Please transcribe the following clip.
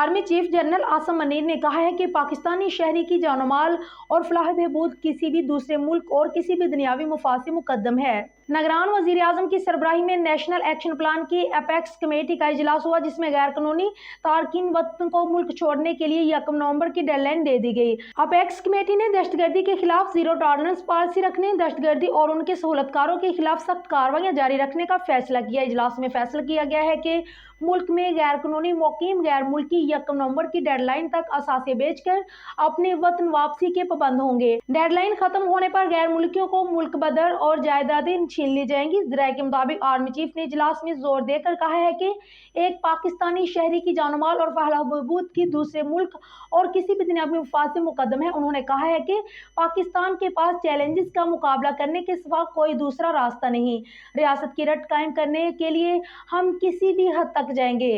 Army chief general Asim Munir ने कहा है कि पाकिस्तानी शहरी की जान माल और फलाह बहबूद किसी भी दूसरे मुल्क और किसी भी दुनियावी मुफाद से मुकद्दम है। निगरान वजीर आजम की सरबराही में नेशनल एक्शन प्लान की अपेक्स कमेटी का इजलास हुआ, जिसमें गैर कानूनी तारकीन वतन को मुल्क छोड़ने के लिए 1 नवंबर की डेडलाइन दे दी गई। अपेक्स कमेटी ने दहशतगर्दी के खिलाफ जीरो टॉलरेंस पॉलिसी रखने, दहशतगर्दी और उनके सहूलतकारों के खिलाफ सख्त कार्रवाइयां जारी रखने का फैसला किया। इजलास में फैसला किया गया है कि मुल्क में गैर कानूनी मुकीम गैर मुल्की 1 नवंबर की डेडलाइन तक असासे बेचकर अपने वतन वापसी के पाबंद होंगे। डेडलाइन खत्म होने पर गैर मुल्कियों को मुल्क बदर और जायदादें छीन ली जाएंगी। ज़राए के मुताबिक आर्मी चीफ ने इजलास में जोर देकर कहा है कि एक पाकिस्तानी शहरी की जान माल और फलाह बहबूद की दूसरे मुल्क और किसी भी दुनियावी मुफाद से मुकद्दम है। उन्होंने कहा है कि पाकिस्तान के पास चैलेंजेस का मुकाबला करने के सिवा कोई दूसरा रास्ता नहीं। रियासत की रट कायम करने के लिए हम किसी भी हद तक जाएंगे।